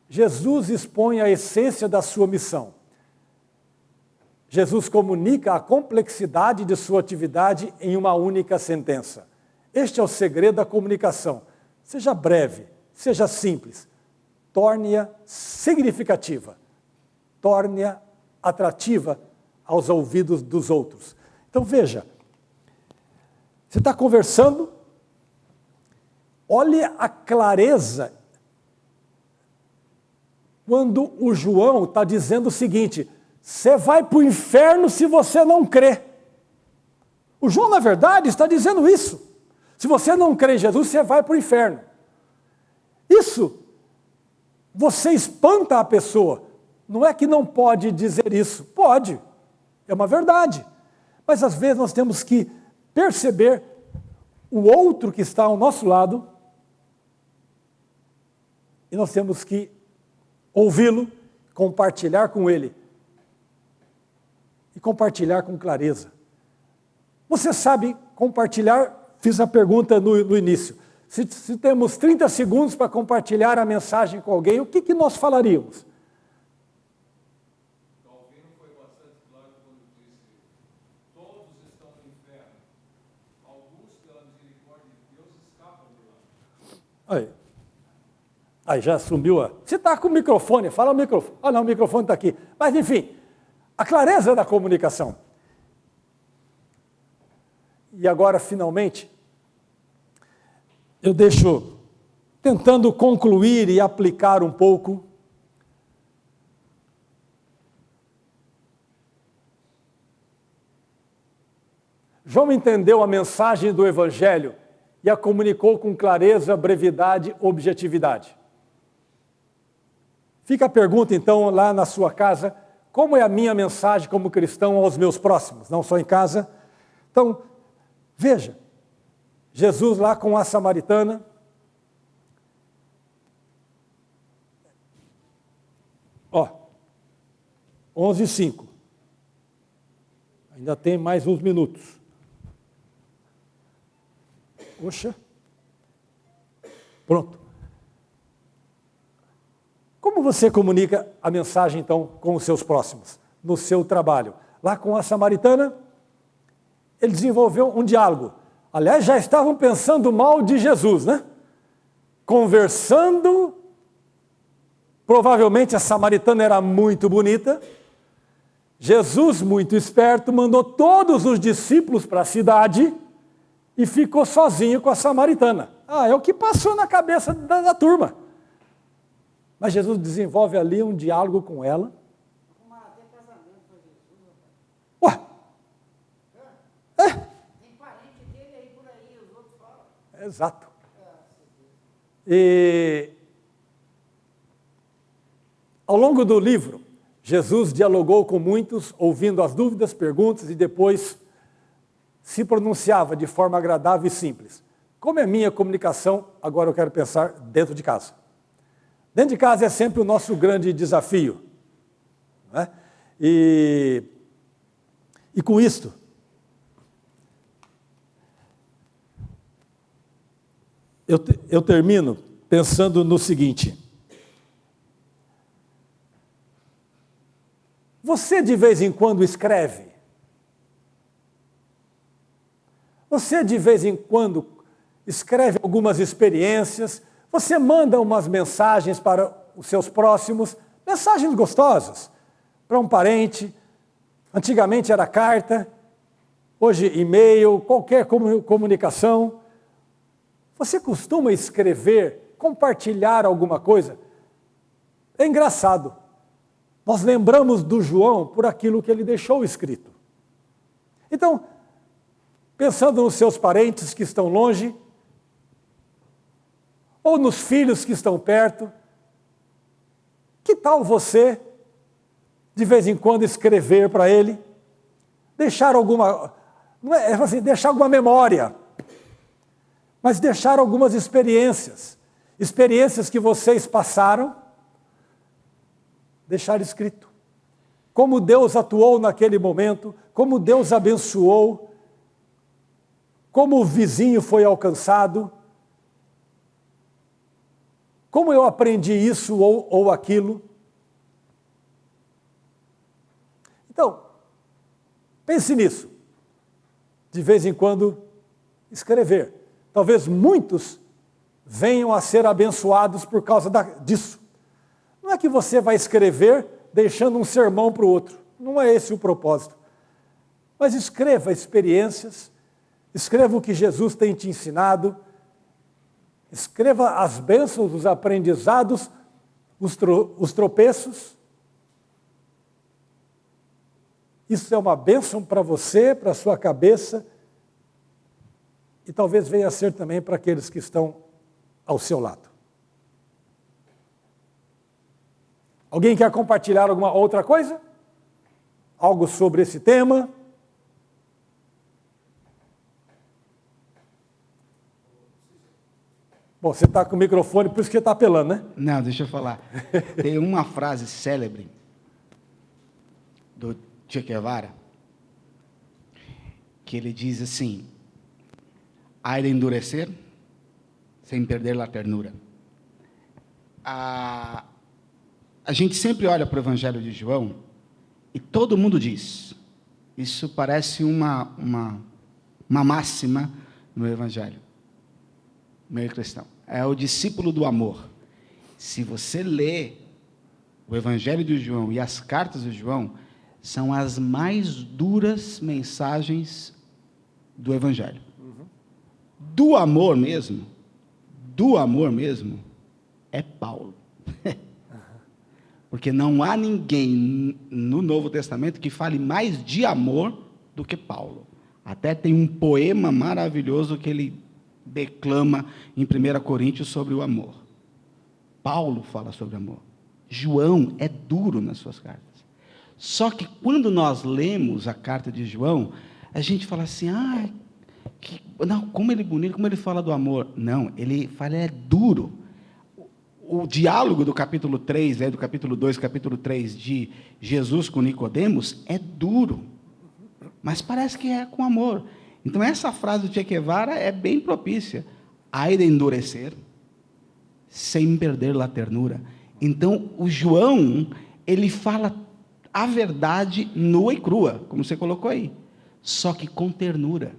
Jesus expõe a essência da sua missão. Jesus comunica a complexidade de sua atividade em uma única sentença. Este é o segredo da comunicação. Seja breve, seja simples, torne-a significativa, torne-a atrativa aos ouvidos dos outros. Então veja, você está conversando, olha a clareza quando o João está dizendo o seguinte: você vai para o inferno se você não crê. O João, na verdade, está dizendo isso. Se você não crê em Jesus, você vai para o inferno. Isso, você espanta a pessoa. Não é que não pode dizer isso. Pode, é uma verdade. Mas às vezes nós temos que perceber o outro que está ao nosso lado e nós temos que ouvi-lo, compartilhar com ele e compartilhar com clareza. Você sabe compartilhar? Fiz a pergunta no início. Se temos 30 segundos para compartilhar a mensagem com alguém, o que nós falaríamos? Calvino foi bastante claro quando disse: todos estão no inferno, alguns pela misericórdia de Deus escapam de lá. Aí já sumiu a... Você está com o microfone, fala o microfone. Ah, não, o microfone está aqui. Mas, enfim, a clareza da comunicação. E agora, finalmente, eu deixo, tentando concluir e aplicar um pouco, João entendeu a mensagem do Evangelho e a comunicou com clareza, brevidade, objetividade. Fica a pergunta, então, lá na sua casa: como é a minha mensagem como cristão aos meus próximos, não só em casa? Então, veja, Jesus lá com a samaritana, ó, 11:05, ainda tem mais uns minutos. Poxa, pronto. Como você comunica a mensagem, então, com os seus próximos, no seu trabalho? Lá com a samaritana, ele desenvolveu um diálogo. Aliás, já estavam pensando mal de Jesus, né? Conversando, provavelmente a samaritana era muito bonita. Jesus, muito esperto, mandou todos os discípulos para a cidade e ficou sozinho com a samaritana. É o que passou na cabeça da turma. Mas Jesus desenvolve ali um diálogo com ela. Ué? Tem parente dele aí por aí, os outros falam. Exato. E ao longo do livro, Jesus dialogou com muitos, ouvindo as dúvidas, perguntas e depois se pronunciava de forma agradável e simples. Como é a minha comunicação, agora eu quero pensar dentro de casa. Dentro de casa é sempre o nosso grande desafio, né? E com isto, eu termino pensando no seguinte: você de vez em quando escreve? Você de vez em quando escreve algumas experiências? Você manda umas mensagens para os seus próximos, mensagens gostosas, para um parente? Antigamente era carta, hoje e-mail, qualquer comunicação. Você costuma escrever, compartilhar alguma coisa? É engraçado. Nós lembramos do João por aquilo que ele deixou escrito. Então, pensando nos seus parentes que estão longe, ou nos filhos que estão perto, que tal você, de vez em quando, escrever para ele, deixar alguma, não é assim, deixar alguma memória, mas deixar algumas experiências que vocês passaram, deixar escrito. Como Deus atuou naquele momento, como Deus abençoou, como o vizinho foi alcançado, como eu aprendi isso ou aquilo. Então, pense nisso. De vez em quando, escrever. Talvez muitos venham a ser abençoados por causa disso. Não é que você vai escrever deixando um sermão para o outro. Não é esse o propósito. Mas escreva experiências, escreva o que Jesus tem te ensinado, escreva as bênçãos, os aprendizados, os tropeços. Isso é uma bênção para você, para a sua cabeça, e talvez venha a ser também para aqueles que estão ao seu lado. Alguém quer compartilhar alguma outra coisa? Algo sobre esse tema? Bom, você está com o microfone, por isso que você está apelando, né? Não, deixa eu falar. Tem uma frase célebre do Che Guevara, que ele diz assim: há de endurecer sem perder a ternura. A gente sempre olha para o Evangelho de João e todo mundo diz, isso parece uma máxima no Evangelho, meio cristão, é o discípulo do amor. Se você lê o Evangelho de João e as cartas de João, são as mais duras mensagens do Evangelho. Do amor mesmo, é Paulo. Porque não há ninguém no Novo Testamento que fale mais de amor do que Paulo. Até tem um poema maravilhoso que ele declama em 1 Coríntios sobre o amor. Paulo fala sobre amor. João é duro nas suas cartas. Só que quando nós lemos a carta de João, a gente fala assim, não, como ele é bonito, como ele fala do amor. Não, ele fala, é duro. O diálogo do capítulo 3, do capítulo 2, capítulo 3 de Jesus com Nicodemos é duro, mas parece que é com amor. Então essa frase do Che Guevara é bem propícia. Há de endurecer sem perder a ternura. Então o João, ele fala a verdade nua e crua, como você colocou aí, só que com ternura.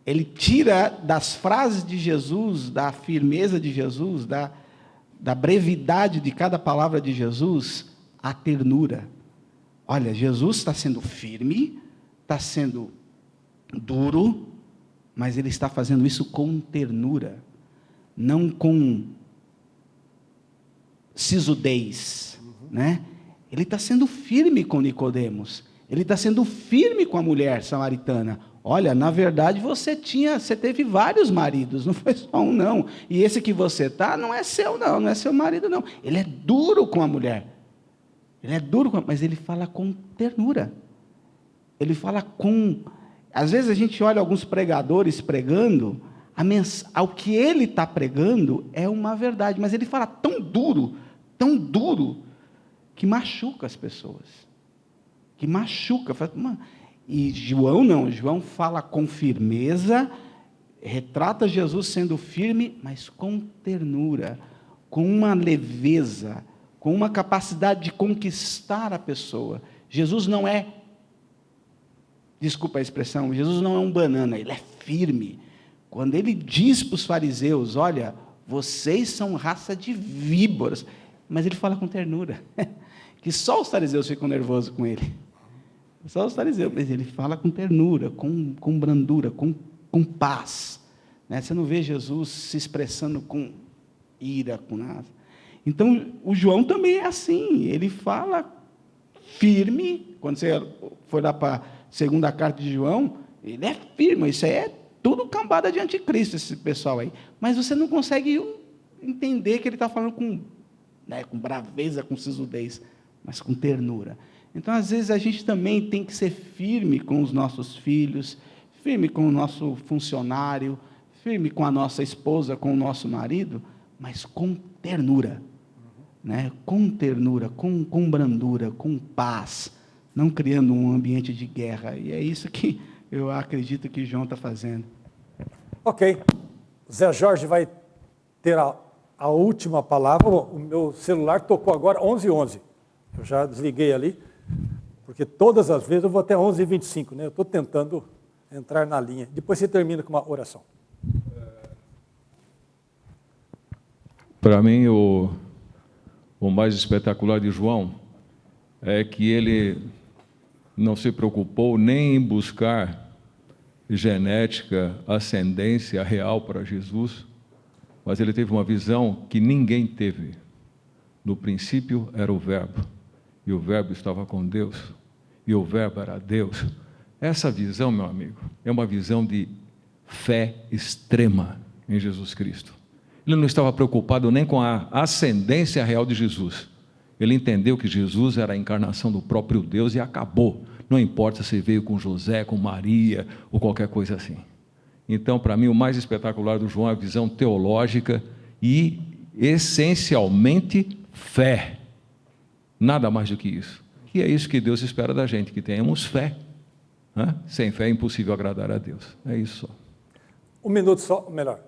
Ele tira das frases de Jesus, da firmeza de Jesus, da brevidade de cada palavra de Jesus, a ternura. Olha, Jesus está sendo firme, está sendo duro, mas ele está fazendo isso com ternura, não com sisudez, né? Ele está sendo firme com Nicodemos, ele está sendo firme com a mulher samaritana. Olha, na verdade você teve vários maridos, não foi só um não. E esse que você está não é seu não, não é seu marido não. Ele é duro com a mulher. Ele é duro, mas ele fala com ternura. Ele fala com... Às vezes a gente olha alguns pregadores pregando, ao que ele está pregando é uma verdade, mas ele fala tão duro, que machuca as pessoas. Que machuca. E João não, João fala com firmeza, retrata Jesus sendo firme, mas com ternura, com uma leveza, com uma capacidade de conquistar a pessoa. Jesus não é, desculpa a expressão, Jesus não é um banana, ele é firme. Quando ele diz para os fariseus, olha, vocês são raça de víboras, mas ele fala com ternura, que só os fariseus ficam nervosos com ele. Só os fariseus, mas ele fala com ternura, com brandura, com paz. Né? Você não vê Jesus se expressando com ira, com nada. Então, o João também é assim, ele fala firme. Quando você for lá para a segunda carta de João, ele é firme, isso aí é tudo cambada de anticristo, esse pessoal aí. Mas você não consegue entender que ele está falando com braveza, com sisudez, mas com ternura. Então, às vezes, a gente também tem que ser firme com os nossos filhos, firme com o nosso funcionário, firme com a nossa esposa, com o nosso marido, mas com ternura, né? Com ternura, com brandura, com paz, não criando um ambiente de guerra. E é isso que eu acredito que João está fazendo. Ok. Zé Jorge vai ter a última palavra. O meu celular tocou agora 11h11. Eu já desliguei ali, porque todas as vezes eu vou até 11h25, né? Eu estou tentando entrar na linha. Depois você termina com uma oração. Para mim, o mais espetacular de João é que ele não se preocupou nem em buscar genética, ascendência real para Jesus, mas ele teve uma visão que ninguém teve. No princípio era o Verbo, e o Verbo estava com Deus, e o Verbo era Deus. Essa visão, meu amigo, é uma visão de fé extrema em Jesus Cristo. Ele não estava preocupado nem com a ascendência real de Jesus. Ele entendeu que Jesus era a encarnação do próprio Deus e acabou. Não importa se veio com José, com Maria ou qualquer coisa assim. Então, para mim, o mais espetacular do João é a visão teológica e, essencialmente, fé. Nada mais do que isso. E é isso que Deus espera da gente, que tenhamos fé. Sem fé é impossível agradar a Deus. É isso só. 1 minuto só, melhor.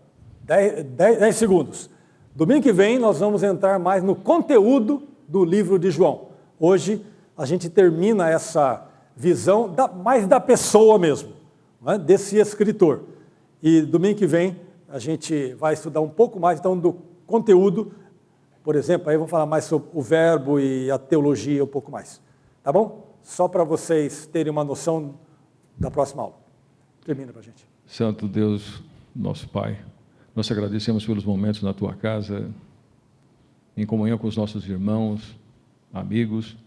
10 segundos. Domingo que vem nós vamos entrar mais no conteúdo do livro de João. Hoje a gente termina essa visão mais da pessoa mesmo, desse escritor. E domingo que vem a gente vai estudar um pouco mais então do conteúdo, por exemplo, aí vamos falar mais sobre o verbo e a teologia um pouco mais. Tá bom? Só para vocês terem uma noção da próxima aula. Termina para a gente. Santo Deus, nosso Pai, nós te agradecemos pelos momentos na tua casa, em comunhão com os nossos irmãos, amigos,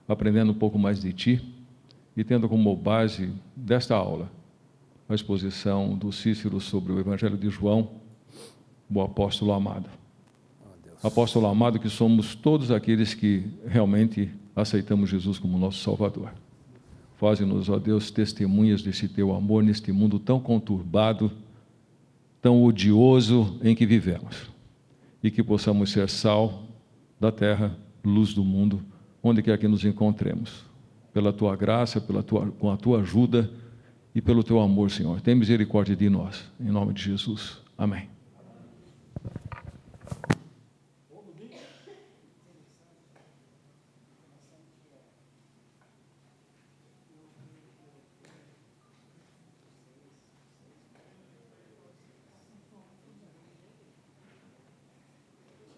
aprendendo um pouco mais de ti e tendo como base desta aula a exposição do Cícero sobre o Evangelho de João, o apóstolo amado. Apóstolo amado, que somos todos aqueles que realmente aceitamos Jesus como nosso Salvador. Faze-nos, ó Deus, testemunhas desse teu amor neste mundo tão conturbado, tão odioso em que vivemos. E que possamos ser sal da terra, luz do mundo, onde quer que nos encontremos. Pela tua graça, com a tua ajuda e pelo teu amor, Senhor. Tem misericórdia de nós. Em nome de Jesus. Amém.